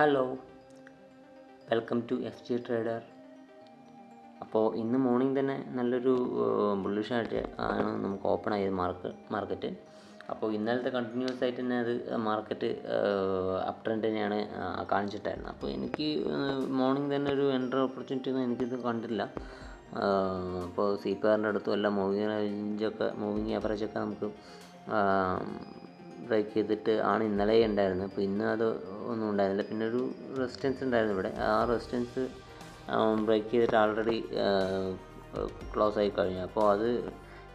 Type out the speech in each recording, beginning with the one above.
Hello, welcome to F G trader. അപ്പോൾ ഇന്ന് morning തന്നെ നല്ലൊരു ബുള്ളിഷായിട്ട് ആണ് നമുക്ക് ഓപ്പൺ ആയത് മാർക്കറ്റ്. അപ്പോൾ ഇന്നലത്തെ കണ്ടിന്യൂസ് ആയിട്ട് തന്നെ അത് മാർക്കറ്റ് അപ് ട്രെൻഡ് തന്നെയാണ് കാണിച്ചിട്ടായിരുന്നു. അപ്പോൾ എനിക്ക് മോർണിംഗ് തന്നെ ഒരു എൻട്രി ഓപ്പർച്യൂണിറ്റി ഒന്നും എനിക്കിത് കണ്ടില്ല. അപ്പോൾ CPR-ൻ്റെ അടുത്തും എല്ലാം മൂവിങ് ആവറേജൊക്കെ നമുക്ക് ബ്രേക്ക് ചെയ്തിട്ട് ആണ് ഇന്നലെ ഉണ്ടായിരുന്നത്. അപ്പോൾ ഇന്ന് അത് ഒന്നും ഉണ്ടായിരുന്നില്ല. പിന്നെ ഒരു റെസിസ്റ്റൻസ് ഉണ്ടായിരുന്നു ഇവിടെ. ആ റെസിസ്റ്റൻസ് ബ്രേക്ക് ചെയ്തിട്ട് ആൾറെഡി ക്ലോസ് ആയി കഴിഞ്ഞു. അപ്പോൾ അത്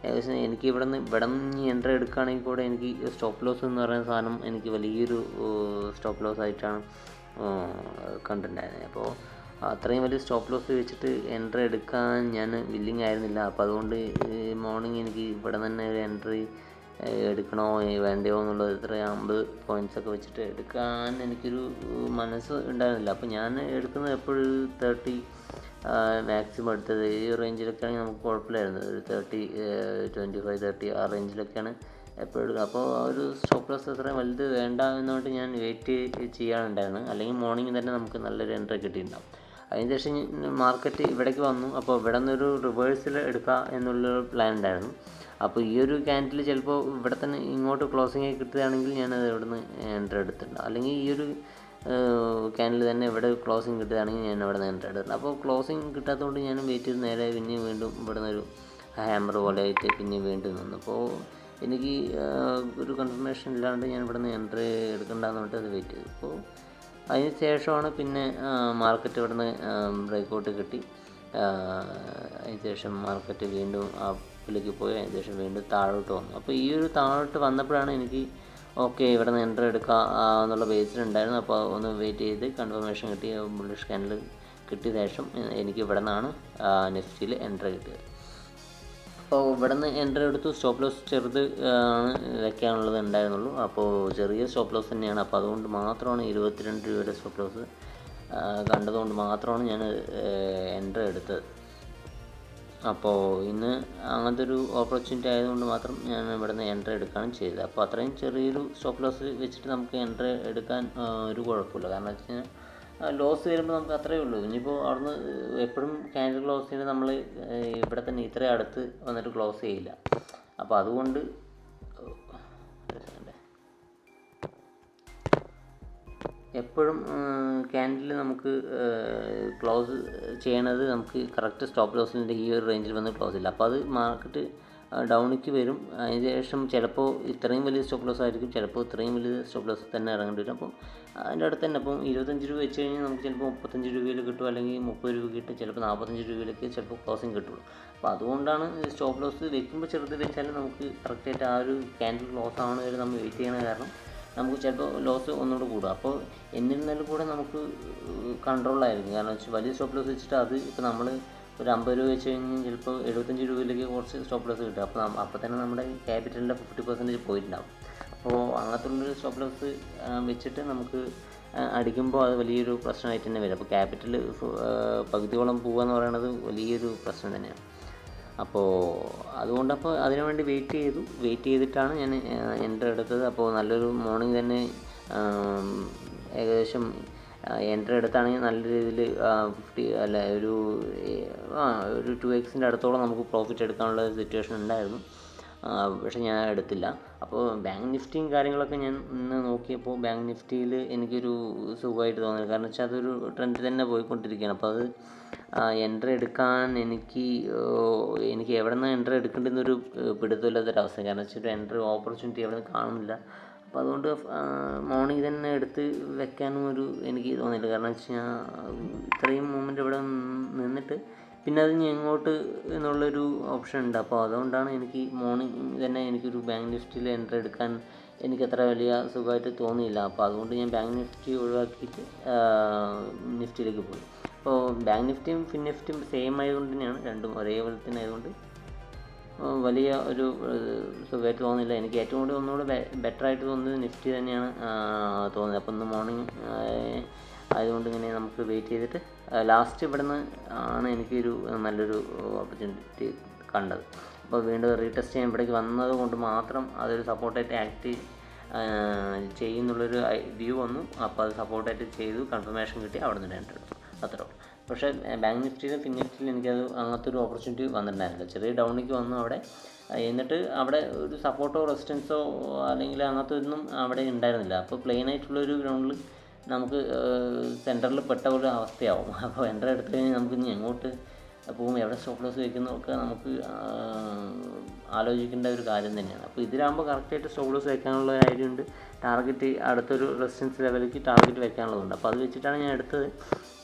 ഏകദേശം എനിക്ക് ഇവിടെ നിന്ന് എൻട്രി എടുക്കുകയാണെങ്കിൽ കൂടെ എനിക്ക് സ്റ്റോപ്പ് ലോസ് എന്ന് പറയുന്ന സാധനം എനിക്ക് വലിയൊരു സ്റ്റോപ്പ് ലോസ് ആയിട്ടാണ് കണ്ടിട്ടുണ്ടായിരുന്നത്. അപ്പോൾ അത്രയും വലിയ സ്റ്റോപ്പ് ലോസ് വെച്ചിട്ട് എൻട്രി എടുക്കാൻ ഞാൻ വില്ലിങ് ആയിരുന്നില്ല. അപ്പോൾ അതുകൊണ്ട് മോർണിംഗ് എനിക്ക് ഇവിടെ തന്നെ ഒരു എൻട്രി എടുക്കണോ വേണ്ടയോ എന്നുള്ളത് 50 പോയിൻറ്റ്സൊക്കെ വെച്ചിട്ട് എടുക്കാൻ എനിക്കൊരു മനസ്സ് ഉണ്ടായിരുന്നില്ല. അപ്പോൾ ഞാൻ എടുക്കുന്നത് എപ്പോഴും 30 മാക്സിമം എടുത്തത്. ഈ റേഞ്ചിലൊക്കെ ആണെങ്കിൽ നമുക്ക് കുഴപ്പമില്ലായിരുന്നു. ഒരു 30, 25, 30 ആ റേഞ്ചിലൊക്കെയാണ് എപ്പോഴും എടുക്കുക. അപ്പോൾ ആ ഒരു സ്റ്റോപ്പ് ലോസ് അത്രയും വലുത് വേണ്ട എന്നുകൊണ്ട് ഞാൻ വെയിറ്റ് ചെയ്യാനുണ്ടായിരുന്നു. അല്ലെങ്കിൽ മോർണിംഗ് തന്നെ നമുക്ക് നല്ലൊരു എൻട്രി കിട്ടിയിട്ടുണ്ടാകും. അതിനുശേഷം മാർക്കറ്റ് ഇവിടേക്ക് വന്നു. അപ്പോൾ ഇവിടെ നിന്നൊരു റിവേഴ്സിൽ എടുക്കുക എന്നുള്ളൊരു പ്ലാൻ ഉണ്ടായിരുന്നു. അപ്പോൾ ഈ ഒരു ക്യാൻഡിൽ ചിലപ്പോൾ ഇവിടെ തന്നെ ഇങ്ങോട്ട് ക്ലോസിംഗ് ആയി കിട്ടുകയാണെങ്കിൽ ഞാനത് ഇവിടെ നിന്ന് എൻട്രി എടുത്തിട്ടുണ്ട്. അല്ലെങ്കിൽ ഈ ഒരു ക്യാൻഡിൽ തന്നെ ഇവിടെ ക്ലോസിങ് കിട്ടുകയാണെങ്കിൽ ഞാൻ അവിടെ നിന്ന് എൻട്രി എടുത്തിട്ടുണ്ട്. അപ്പോൾ ക്ലോസിങ് കിട്ടാത്തതുകൊണ്ട് ഞാൻ വെയിറ്റ് ചെയ്ത് നേരെ പിന്നെ വീണ്ടും ഇവിടെ നിന്നൊരു ഹാമർ പോലെ ആയിട്ട് പിന്നെ വീണ്ടും നിന്നു. അപ്പോൾ എനിക്ക് ഒരു കൺഫർമേഷൻ ഇല്ലാണ്ട് ഞാൻ ഇവിടെ നിന്ന് എൻട്രി എടുക്കേണ്ടതെന്ന് പറഞ്ഞിട്ട് അത് വെയിറ്റ് ചെയ്തു. അപ്പോൾ അതിന് ശേഷമാണ് പിന്നെ മാർക്കറ്റ് ഇവിടെ നിന്ന് ബ്രേക്കൗട്ട് കിട്ടി. അതിനുശേഷം മാർക്കറ്റ് വീണ്ടും അപ്പിലേക്ക് പോയി. അതിനുശേഷം വീണ്ടും താഴോട്ട് വന്നു. അപ്പോൾ ഈ ഒരു താഴോട്ട് വന്നപ്പോഴാണ് എനിക്ക് ഓക്കെ ഇവിടെ നിന്ന് എൻട്രി എടുക്കുക എന്നുള്ള ബേസിലുണ്ടായിരുന്നു. അപ്പോൾ ഒന്ന് വെയിറ്റ് ചെയ്ത് കൺഫർമേഷൻ കിട്ടി. ബുള്ളിഷ് ക്യാൻഡിൽ കിട്ടിയ ശേഷം എനിക്ക് ഇവിടെ നിന്നാണ് നിഫ്റ്റിയിൽ എൻട്രി കിട്ടിയത്. അപ്പോൾ ഇവിടെ നിന്ന് എൻട്രി എടുത്തു. സ്റ്റോപ്പ് ലോസ് ചെറുത് വയ്ക്കാനുള്ളത് ഉണ്ടായിരുന്നുള്ളൂ. അപ്പോൾ ചെറിയ സ്റ്റോപ്പ് ലോസ് തന്നെയാണ്. അപ്പോൾ അതുകൊണ്ട് മാത്രമാണ് 22 രൂപയുടെ സ്റ്റോപ്പ് ലോസ് കണ്ടതുകൊണ്ട് മാത്രമാണ് ഞാൻ എൻട്രി എടുത്തത്. അപ്പോൾ ഇന്ന് അങ്ങനത്തെ ഒരു ഓപ്പർച്യൂണിറ്റി ആയതുകൊണ്ട് മാത്രം ഞാൻ ഇവിടെ നിന്ന് എൻട്രി എടുക്കുകയാണ് ചെയ്തത്. അപ്പോൾ അത്രയും ചെറിയൊരു സ്റ്റോപ്പ് ലോസ് വെച്ചിട്ട് നമുക്ക് എൻട്രി എടുക്കാൻ ഒരു കുഴപ്പമില്ല. കാരണം വെച്ച് കഴിഞ്ഞാൽ ലോസ് വരുമ്പോൾ നമുക്ക് അത്രയേ ഉള്ളൂ. ഇനിയിപ്പോൾ അവിടുന്ന് എപ്പോഴും ക്യാൻഡിൽ ക്ലോസ് ചെയ്യുന്നത് നമ്മൾ ഇവിടെ തന്നെ ഇത്രയും അടുത്ത് വന്നിട്ട് ക്ലോസ് ചെയ്യില്ല. അപ്പോൾ അതുകൊണ്ട് എപ്പോഴും ക്യാൻഡിൽ നമുക്ക് ക്ലോസ് ചെയ്യണത് നമുക്ക് കറക്റ്റ് സ്റ്റോപ്പ് ലോസിൻ്റെ ഈ ഒരു റേഞ്ചിൽ വന്ന് ക്ലോസ് ഇല്ല. അപ്പോൾ അത് മാർക്കറ്റ് ഡൗണിക്ക് വരും. അതിന് ശേഷം ചിലപ്പോൾ ഇത്രയും വലിയ സ്റ്റോപ്പ് ലോസ് ആയിരിക്കും, ചിലപ്പോൾ ഇത്രയും വലിയ സ്റ്റോപ്പ് ലോസ് തന്നെ ഇറങ്ങേണ്ടി വരും. അപ്പോൾ അതിൻ്റെ അടുത്ത് തന്നെ അപ്പം 25 രൂപ വെച്ച് കഴിഞ്ഞാൽ നമുക്ക് ചിലപ്പോൾ 35 രൂപയിൽ കിട്ടും, അല്ലെങ്കിൽ 30 രൂപ കിട്ടും, ചിലപ്പോൾ 45 രൂപയിലേക്ക് ചിലപ്പോൾ ക്ലോസിങ് കിട്ടുള്ളൂ. അപ്പോൾ അതുകൊണ്ടാണ് സ്റ്റോപ്പ് ലോസ് വെക്കുമ്പോൾ ചെറുത് വെച്ചാൽ നമുക്ക് കറക്റ്റായിട്ട് ആ ഒരു ക്യാൻഡിൽ ക്ലോസ് ആവണ വരെ നമ്മൾ വെയിറ്റ് ചെയ്യണ കാരണം നമുക്ക് ചിലപ്പോൾ ലോസ് ഒന്നുകൂടെ കൂടും. അപ്പോൾ എന്നിരുന്നാലും കൂടെ നമുക്ക് കൺട്രോളായിരിക്കും. കാരണം വെച്ചാൽ വലിയ സ്റ്റോപ്പ് ലോസ് വെച്ചിട്ട് അത് ഇപ്പോൾ നമ്മൾ ഒരു 50 രൂപ വെച്ച് കഴിഞ്ഞാൽ ചിലപ്പോൾ 75 രൂപയിലേക്ക് കുറച്ച് സ്റ്റോപ്പ് ലോസ് കിട്ടും. അപ്പോൾ തന്നെ നമ്മുടെ ക്യാപിറ്റലിൻ്റെ 50% പോയിട്ടുണ്ടാകും. അപ്പോൾ അങ്ങനത്തുള്ളൊരു സ്റ്റോപ്പ് ലോസ് വെച്ചിട്ട് നമുക്ക് അടിക്കുമ്പോൾ അത് വലിയൊരു പ്രശ്നമായിട്ട് തന്നെ വരും. അപ്പോൾ ക്യാപിറ്റൽ പകുതിയോളം പോകുക എന്ന് പറയുന്നത് വലിയൊരു പ്രശ്നം തന്നെയാണ്. അപ്പോൾ അതുകൊണ്ടപ്പോൾ അതിനുവേണ്ടി വെയിറ്റ് ചെയ്തിട്ടാണ് ഞാൻ എൻട്രി എടുത്തത്. അപ്പോൾ നല്ലൊരു മോർണിംഗ് തന്നെ ഏകദേശം എൻട്രി എടുത്താണെങ്കിൽ നല്ല രീതിയിൽ 50 അല്ല ഒരു 2x അടുത്തോളം നമുക്ക് പ്രോഫിറ്റ് എടുക്കാനുള്ള സിറ്റുവേഷൻ ഉണ്ടായിരുന്നു. പക്ഷേ ഞാൻ എടുത്തില്ല. അപ്പോൾ ബാങ്ക് നിഫ്റ്റിയും കാര്യങ്ങളൊക്കെ ഞാൻ ഇന്ന് നോക്കിയപ്പോൾ ബാങ്ക് നിഫ്റ്റിയിൽ എനിക്കൊരു സുഖമായിട്ട് തോന്നില്ല. കാരണം വെച്ചാൽ അതൊരു ട്രെൻഡ് തന്നെ പോയിക്കൊണ്ടിരിക്കുകയാണ്. അപ്പോൾ അത് എൻട്രി എടുക്കാൻ എനിക്ക് എവിടെ നിന്ന് എൻട്രി എടുക്കേണ്ടെന്നൊരു പിടുത്തമില്ലാത്തൊരവസ്ഥ. കാരണം വെച്ചാൽ ഒരു എൻട്രി ഓപ്പർച്യൂണിറ്റി എവിടെ നിന്ന് കാണുന്നില്ല. അപ്പോൾ അതുകൊണ്ട് മോർണിംഗ് തന്നെ എടുത്ത് വെക്കാനും എനിക്ക് തോന്നിയില്ല. കാരണം വെച്ച് കഴിഞ്ഞാൽ ഇത്രയും മൂമെൻറ്റ് ഇവിടെ നിന്നിട്ട് പിന്നെ അത് ഇനി എങ്ങോട്ട് എന്നുള്ളൊരു ഓപ്ഷൻ ഉണ്ട്. അപ്പോൾ അതുകൊണ്ടാണ് എനിക്ക് മോർണിംഗ് തന്നെ എനിക്കൊരു ബാങ്ക് നിഫ്റ്റിയിൽ എൻട്രി എടുക്കാൻ എനിക്കത്ര വലിയ സുഖമായിട്ട് തോന്നിയില്ല. അപ്പോൾ അതുകൊണ്ട് ഞാൻ ബാങ്ക് നിഫ്റ്റി ഒഴിവാക്കിയിട്ട് നിഫ്റ്റിയിലേക്ക് പോയി. അപ്പോൾ ബാങ്ക് നിഫ്റ്റിയും ഫിൻ നിഫ്റ്റിയും സെയിം ആയതുകൊണ്ട് തന്നെയാണ്, രണ്ടും ഒരേപോലെ തന്നെ ആയതുകൊണ്ട് വലിയ ഒരു സുഖമായിട്ട് തോന്നിയില്ല. എനിക്ക് ഏറ്റവും കൂടുതൽ ഒന്നുകൂടെ ബെറ്ററായിട്ട് തോന്നുന്നത് നിഫ്റ്റി തന്നെയാണ് തോന്നിയത്. അപ്പോൾ ഇന്ന് മോർണിംഗ് ആയതുകൊണ്ട് ഇങ്ങനെ നമുക്ക് വെയിറ്റ് ചെയ്തിട്ട് ലാസ്റ്റ് ഇവിടെ നിന്ന് ആണ് എനിക്കൊരു നല്ലൊരു ഓപ്പർച്യൂണിറ്റി കണ്ടത്. അപ്പോൾ വീണ്ടും റീടെസ്റ്റ് ചെയ്യാൻ ഇവിടേക്ക് വന്നത് കൊണ്ട് മാത്രം അതൊരു സപ്പോർട്ടായിട്ട് ചെയ്യുന്നുള്ളൊരു വ്യൂ വന്നു. അപ്പോൾ അത് സപ്പോർട്ടായിട്ട് ചെയ്തു, കൺഫർമേഷൻ കിട്ടി, അവിടെ നിന്ന് എൻ്റർ എടുത്തു, അത്രേ ഉള്ളൂ. പക്ഷേ ബാങ്ക് നിഫ്റ്റിയിലും ഫിൻ നിഫ്റ്റിയിലും എനിക്കത് അങ്ങനത്തെ ഒരു ഓപ്പർച്യൂണിറ്റി വന്നിട്ടുണ്ടായിരുന്നില്ല. ചെറിയ ഡൗണിലേക്ക് വന്നു അവിടെ. എന്നിട്ട് അവിടെ ഒരു സപ്പോർട്ടോ റെസിസ്റ്റൻസോ അല്ലെങ്കിൽ അങ്ങനത്തെ ഒന്നും അവിടെ ഉണ്ടായിരുന്നില്ല. അപ്പോൾ പ്ലെയിൻ ആയിട്ടുള്ളൊരു ഗ്രൗണ്ടിൽ നമുക്ക് സെൻറ്ററിൽ പെട്ട ഒരു അവസ്ഥയാവും. അപ്പോൾ എൻ്റർ എടുത്തു കഴിഞ്ഞാൽ നമുക്ക് ഇനി എങ്ങോട്ട് പോകും, എവിടെ സ്റ്റോപ്പ് ലോസ് വയ്ക്കുന്നതൊക്കെ നമുക്ക് ആലോചിക്കേണ്ട ഒരു കാര്യം തന്നെയാണ്. അപ്പോൾ ഇതിലാകുമ്പോൾ കറക്റ്റായിട്ട് സ്റ്റോപ്പ് ലോസ് വയ്ക്കാനുള്ള ഒരു ഐഡിയ ഉണ്ട്. ടാർഗറ്റ് അടുത്തൊരു റെസിസ്റ്റൻസ് ലെവലിലേക്ക് ടാർഗറ്റ് വയ്ക്കാനുള്ളതുണ്ട്. അപ്പോൾ അത് വെച്ചിട്ടാണ് ഞാൻ എടുത്തത്.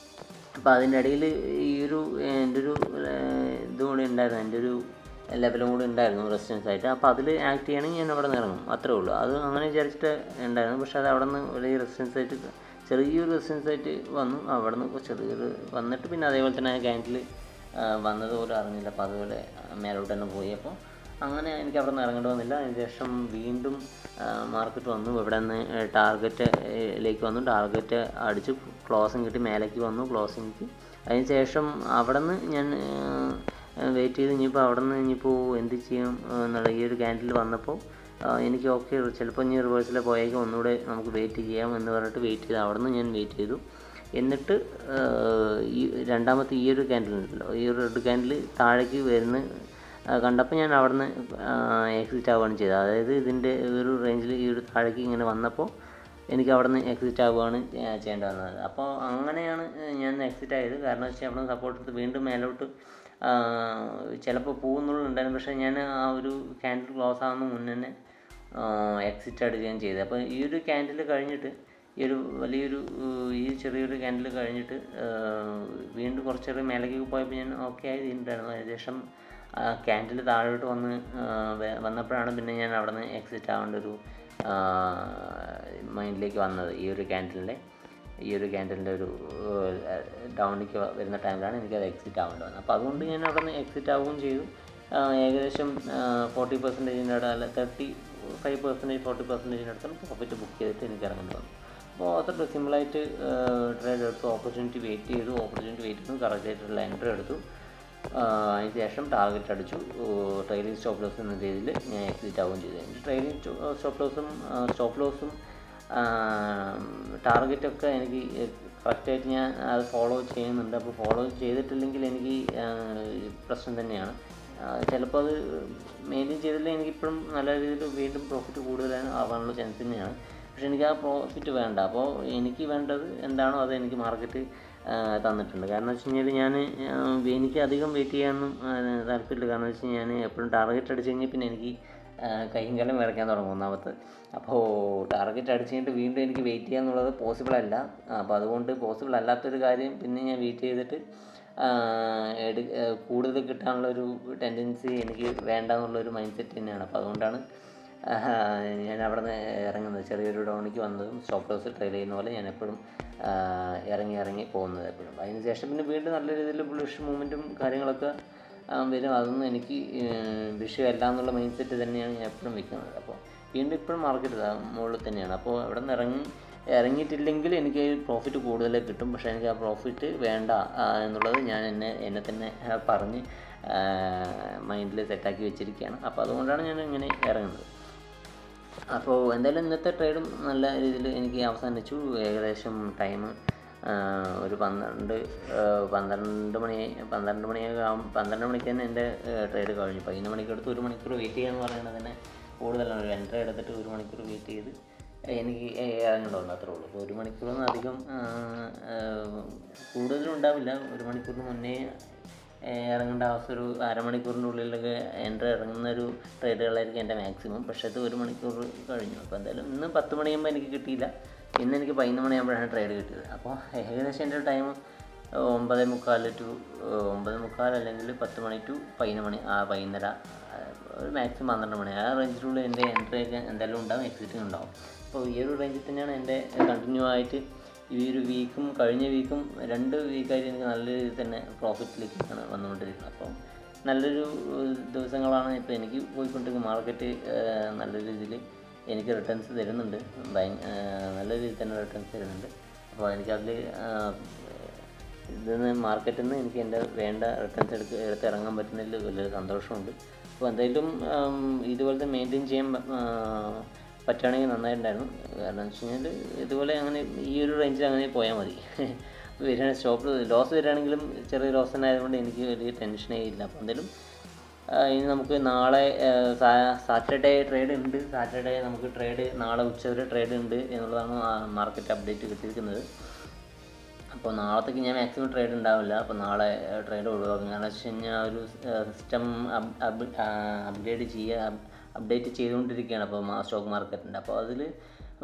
അപ്പോൾ അതിൻ്റെ ഇടയിൽ ഈ ഒരു എൻ്റെ ഒരു ഇതും കൂടി ഉണ്ടായിരുന്നു, എൻ്റെ ഒരു ലെവലും കൂടി ഉണ്ടായിരുന്നു റെസിസ്റ്റൻസ് ആയിട്ട്. അപ്പോൾ അതിൽ ആക്ട് ചെയ്യണമെങ്കിൽ ഞാൻ അവിടെ നിന്ന് ഇറങ്ങും, അത്രേ ഉള്ളൂ. അത് അങ്ങനെ വിചാരിച്ചിട്ട് ഉണ്ടായിരുന്നു. പക്ഷേ അത് അവിടെ നിന്ന് വലിയ റെസിസ്റ്റൻസ് ആയിട്ട്, ചെറിയൊരു റെസിസ്റ്റൻസ് ആയിട്ട് വന്നു. അവിടെ നിന്ന് ചെറിയൊരു വന്നിട്ട് പിന്നെ അതേപോലെ തന്നെ ക്യാൻഡിൽ വന്നതുപോലെ അറിഞ്ഞില്ല. അപ്പോൾ അതുപോലെ മേലോട്ട് തന്നെ പോയി. അപ്പോൾ അങ്ങനെ എനിക്ക് അവിടെ നിന്ന് ഇറങ്ങേണ്ടി വന്നില്ല. അതിന് ശേഷം വീണ്ടും മാർക്കറ്റ് വന്നു. ഇവിടെ നിന്ന് ടാർഗറ്റിലേക്ക് വന്നു, ടാർഗറ്റ് അടിച്ച് ക്ലോസിങ് കിട്ടി, മേലേക്ക് വന്നു ക്ലോസിങ്. അതിന് ശേഷം അവിടെ നിന്ന് ഞാൻ വെയിറ്റ് ചെയ്ത് ഇനിയിപ്പോൾ അവിടെ നിന്ന് ഇനിയിപ്പോൾ എന്ത് ചെയ്യും എന്നുള്ള ഈ ഒരു ക്യാൻഡിൽ വന്നപ്പോൾ എനിക്ക് ഓക്കെ, ചിലപ്പോൾ ഇനി റിവേഴ്സിൽ പോയേക്കും, ഒന്നുകൂടെ നമുക്ക് വെയിറ്റ് ചെയ്യാം എന്ന് പറഞ്ഞിട്ട് വെയിറ്റ് ചെയ്ത് അവിടെ നിന്ന് ഞാൻ വെയിറ്റ് ചെയ്തു. എന്നിട്ട് ഈ രണ്ടാമത്തെ ഈ ഒരു ക്യാൻഡിൽ ഉണ്ടല്ലോ, ഈ ഒരു റെഡ് ക്യാൻഡിൽ താഴേക്ക് വരുന്ന കണ്ടപ്പോൾ ഞാൻ അവിടെ നിന്ന് എക്സിറ്റ് ആവുകയാണ് ചെയ്തത്. അതായത് ഇതിൻ്റെ ഒരു റേഞ്ചിൽ ഈ ഒരു താഴേക്ക് ഇങ്ങനെ വന്നപ്പോൾ എനിക്ക് അവിടെ നിന്ന് എക്സിറ്റ് ആവുകയാണ് ചെയ്യേണ്ടി വന്നത്. അപ്പോൾ അങ്ങനെയാണ് ഞാൻ എക്സിറ്റ് ആയത്. കാരണം വെച്ചാൽ അവിടെ നിന്ന് സപ്പോർട്ട് എടുത്ത് വീണ്ടും മേലോട്ട് ചിലപ്പോൾ പോകുന്നുണ്ടായിരുന്നു. പക്ഷേ ഞാൻ ആ ഒരു ക്യാൻഡിൽ ക്ലോസ് ആകുന്ന മുന്നേ തന്നെ എക്സിറ്റ് എടുക്കുകയും ചെയ്തത്. അപ്പോൾ ഈ ഒരു ക്യാൻഡിൽ കഴിഞ്ഞിട്ട് ഈ ഒരു വലിയൊരു ഈ ചെറിയൊരു ക്യാൻഡിൽ കഴിഞ്ഞിട്ട് വീണ്ടും കുറച്ചേറെ മേലേക്ക് പോയപ്പോൾ ഞാൻ ഓക്കെ ആയിട്ടുണ്ടായിരുന്നു. അതിനുശേഷം ക്യാൻഡിൽ താഴോട്ട് വന്നപ്പോഴാണ് പിന്നെ ഞാൻ അവിടെ നിന്ന് എക്സിറ്റ് ആവേണ്ട ഒരു മൈൻഡിലേക്ക് വന്നത്. ഈ ഒരു ക്യാൻഡിലിൻ്റെ ഒരു ഡൗണിലേക്ക് വരുന്ന ടൈമിലാണ് എനിക്കത് എക്സിറ്റ് ആവേണ്ടി വന്നത്. അപ്പോൾ അതുകൊണ്ട് ഞാൻ അവിടെ നിന്ന് എക്സിറ്റ് ആവുകയും ചെയ്തു. ഏകദേശം 40%-ൻ്റെ അല്ല 35%, 40%-ൻ്റെ അടുത്തും പ്രോഫിറ്റ് ബുക്ക് ചെയ്തിട്ട് എനിക്ക് ഇറങ്ങേണ്ടി വന്നു. അപ്പോൾ അത്ര സിമ്പിളായിട്ട് ട്രേഡ് എടുത്തു, ഓപ്പർച്യൂണിറ്റി വെയിറ്റ് ചെയ്തു, കറക്റ്റായിട്ടുള്ള എൻട്രി എടുത്തു. അതിന് ശേഷം ടാർഗറ്റ് അടിച്ചു, ട്രെയിലിംഗ് സ്റ്റോപ്പ് ലോസ് എന്ന രീതിയിൽ ഞാൻ എക്സിറ്റ് ആവുകയും ചെയ്തു. എൻ്റെ ട്രെയിലിംഗ് സ്റ്റോപ്പ് ലോസും ടാർഗറ്റൊക്കെ എനിക്ക് കറക്റ്റായിട്ട് ഞാൻ അത് ഫോളോ ചെയ്യുന്നുണ്ട്. അപ്പോൾ ഫോളോ ചെയ്തിട്ടില്ലെങ്കിൽ എനിക്ക് പ്രശ്നം തന്നെയാണ്. ചിലപ്പോൾ അത് മെയിൻറ്റെയിൻ ചെയ്തില്ലെങ്കിൽ എനിക്കിപ്പോഴും നല്ല രീതിയിൽ വീണ്ടും പ്രോഫിറ്റ് കൂടുതൽ ആവാനുള്ള ചാൻസ് തന്നെയാണ്. പക്ഷേ എനിക്ക് ആ പ്രോഫിറ്റ് വേണ്ട. അപ്പോൾ എനിക്ക് വേണ്ടത് എന്താണോ അത് എനിക്ക് മാർക്കറ്റ് തന്നിട്ടുണ്ട്. കാരണം വെച്ച് കഴിഞ്ഞാൽ എനിക്ക് അധികം വെയിറ്റ് ചെയ്യാനൊന്നും താല്പര്യമില്ല. കാരണം വെച്ച് കഴിഞ്ഞാൽ ഞാൻ എപ്പോഴും ടാർഗറ്റ് അടിച്ച് കഴിഞ്ഞാൽ പിന്നെ എനിക്ക് കൈയും കാലം വിറയ്ക്കാൻ തുടങ്ങും ഒന്നാമത്. അപ്പോൾ ടാർഗറ്റ് അടിച്ച് കഴിഞ്ഞിട്ട് വീണ്ടും എനിക്ക് വെയിറ്റ് ചെയ്യുക എന്നുള്ളത് പോസിബിൾ അല്ല. അപ്പോൾ അതുകൊണ്ട് പോസിബിൾ അല്ലാത്തൊരു കാര്യം പിന്നെ ഞാൻ വെയിറ്റ് ചെയ്തിട്ട് കൂടുതൽ കിട്ടാനുള്ളൊരു ടെൻഡൻസി എനിക്ക് വേണ്ട എന്നുള്ളൊരു മൈൻഡ് സെറ്റ് തന്നെയാണ്. അപ്പോൾ അതുകൊണ്ടാണ് ഞാൻ അവിടെ നിന്ന് ഇറങ്ങുന്നത്. ചെറിയൊരു ഡൗണിക്ക് വന്നതും സ്റ്റോപ്പ് ലോസ് ട്രെയിൽ ചെയ്യുന്ന പോലെ ഞാൻ എപ്പോഴും ഇറങ്ങി പോകുന്നത് എപ്പോഴും. അതിന് ശേഷം പിന്നെ വീണ്ടും നല്ല രീതിയിൽ ബുള്ളിഷ് മൂവ്മെൻറ്റും കാര്യങ്ങളൊക്കെ വരും. അതൊന്നും എനിക്ക് വിഷയമല്ല എന്നുള്ള മൈൻഡ് സെറ്റ് തന്നെയാണ് ഞാൻ എപ്പോഴും വെക്കുന്നത്. അപ്പോൾ വീണ്ടും ഇപ്പോഴും മാർക്കറ്റ് മുകളിൽ തന്നെയാണ്. അപ്പോൾ അവിടെ നിന്ന് ഇറങ്ങിയിട്ടില്ലെങ്കിൽ എനിക്ക് പ്രോഫിറ്റ് കൂടുതൽ കിട്ടും. പക്ഷേ എനിക്ക് ആ പ്രോഫിറ്റ് വേണ്ട എന്നുള്ളത് ഞാൻ എന്നെ തന്നെ പറഞ്ഞ് മൈൻഡിൽ സെറ്റാക്കി വെച്ചിരിക്കുകയാണ്. അപ്പോൾ അതുകൊണ്ടാണ് ഞാൻ ഇങ്ങനെ ഇറങ്ങുന്നത്. അപ്പോൾ എന്തായാലും ഇന്നത്തെ ട്രേഡും നല്ല രീതിയിൽ എനിക്ക് അവസാനിച്ചു. ഏകദേശം ടൈം ഒരു 12 മണിക്ക് തന്നെ എൻ്റെ ട്രേഡ് കഴിഞ്ഞു. 11 മണിക്കെടുത്ത് 1 മണിക്കൂർ വെയിറ്റ് ചെയ്യാന്ന് പറയുന്നത് തന്നെ കൂടുതലാണ്. ഒരു എൻട്രി എടുത്തിട്ട് 1 മണിക്കൂർ വെയിറ്റ് ചെയ്ത് എനിക്ക് ഇറങ്ങേണ്ടതുണ്ട്, അത്രേ ഉള്ളൂ. അപ്പോൾ 1 മണിക്കൂറൊന്നും അധികം കൂടുതലും ഉണ്ടാവില്ല. 1 മണിക്കൂറിന് മുന്നേ ഇറങ്ങേണ്ട അവസ്ഥ ഒരു അരമണിക്കൂറിൻ്റെ ഉള്ളിലൊക്കെ എൻട്രി ഇറങ്ങുന്നൊരു ട്രേഡുകളായിരിക്കും എൻ്റെ മാക്സിമം. പക്ഷേ അത് 1 മണിക്കൂർ കഴിഞ്ഞു. അപ്പോൾ എന്തായാലും ഇന്ന് 10 മണിയാകുമ്പോൾ എനിക്ക് കിട്ടിയില്ല. ഇന്ന് എനിക്ക് 11 മണിയാകുമ്പോഴാണ് ട്രേഡ് കിട്ടിയത്. അപ്പോൾ ഏകദേശം എൻ്റെ ടൈം 9:45 അല്ലെങ്കിൽ 10 മണി ടു 11 മണി, വൈകുന്നേരം ഒരു മാക്സിമം 12 മണി ആ റേഞ്ചിലുള്ള എൻ്റെ എൻട്രിയൊക്കെ എന്തായാലും ഉണ്ടാവും, എക്സിറ്റിംഗ് ഉണ്ടാവും. അപ്പോൾ ഈ ഒരു റേഞ്ചിൽ തന്നെയാണ് എൻ്റെ കണ്ടിന്യൂ ആയിട്ട് ഈ ഒരു വീക്കും കഴിഞ്ഞ വീക്കും 2 വീക്കായിട്ട് എനിക്ക് നല്ല രീതിയിൽ തന്നെ പ്രോഫിറ്റിലേക്കാണ് വന്നുകൊണ്ടിരിക്കുന്നത്. അപ്പം നല്ലൊരു ദിവസങ്ങളാണ് ഇപ്പോൾ എനിക്ക് പോയിക്കൊണ്ടിരിക്കുന്നത്. മാർക്കറ്റ് നല്ല രീതിയിൽ എനിക്ക് റിട്ടേൺസ് തരുന്നുണ്ട്, നല്ല രീതിയിൽ തന്നെ റിട്ടേൺസ് തരുന്നുണ്ട്. അപ്പോൾ എനിക്കതിൽ മാർക്കറ്റിൽ നിന്ന് എനിക്ക് എൻ്റെ വേണ്ട റിട്ടേൺസ് എടുത്ത് ഇറങ്ങാൻ പറ്റുന്നതിൽ വലിയൊരു സന്തോഷമുണ്ട്. അപ്പോൾ എന്തായാലും ഇതുപോലത്തെ മെയിൻറ്റെയിൻ ചെയ്യാൻ പറ്റുകയാണെങ്കിൽ നന്നായിട്ടുണ്ടായിരുന്നു. കാരണം എന്ന് വെച്ച് കഴിഞ്ഞാൽ ഇതുപോലെ അങ്ങനെ ഈ ഒരു റേഞ്ചിൽ അങ്ങനെ പോയാൽ മതി. വരികയാണെങ്കിൽ സ്റ്റോപ്പ് ലോസ് വരികയാണെങ്കിലും ചെറിയ ലോസ് തന്നെ ആയതുകൊണ്ട് എനിക്ക് വലിയ ടെൻഷനേ ഇല്ല. അപ്പോൾ എന്തായാലും ഇനി നമുക്ക് നാളെ സാറ്റർഡേ ട്രേഡ് ഉണ്ട്. സാറ്റർഡേ നമുക്ക് ട്രേഡ് നാളെ ഉച്ചവരെ ട്രേഡ് ഉണ്ട് എന്നുള്ളതാണ് മാർക്കറ്റ് അപ്ഡേറ്റ് കിട്ടിയിരിക്കുന്നത്. അപ്പോൾ നാളത്തേക്ക് ഞാൻ മാക്സിമം ട്രേഡ് ഉണ്ടാവില്ല. അപ്പോൾ നാളെ ട്രേഡ് ഒഴിവാക്കും. കാരണം വെച്ച് കഴിഞ്ഞാൽ ഒരു സിസ്റ്റം അപ്ഡേറ്റ് ചെയ്തുകൊണ്ടിരിക്കുകയാണ് അപ്പോൾ സ്റ്റോക്ക് മാർക്കറ്റിൻ്റെ. അപ്പോൾ അതിൽ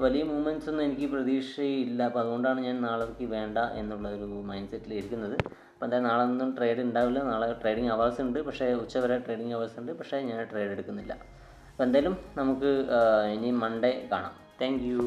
വലിയ മൂവ്മെൻറ്റ്സ് ഒന്നും എനിക്ക് പ്രതീക്ഷയില്ല. അപ്പോൾ അതുകൊണ്ടാണ് ഞാൻ നാളേക്ക് വേണ്ട എന്നുള്ളൊരു മൈൻഡ് സെറ്റിൽ ഇരിക്കുന്നത്. അപ്പോൾ എന്തായാലും നാളെ ഒന്നും ട്രേഡ് ഉണ്ടാവില്ല. നാളെ ട്രേഡിംഗ് അവേഴ്സ് ഉണ്ട്, പക്ഷേ ഉച്ചവരെ ട്രേഡിംഗ് അവേഴ്സ് ഉണ്ട്, പക്ഷേ ഞാൻ ട്രേഡ് എടുക്കുന്നില്ല. അപ്പോൾ എന്തായാലും നമുക്ക് ഇനി മൺഡേ കാണാം. Thank you.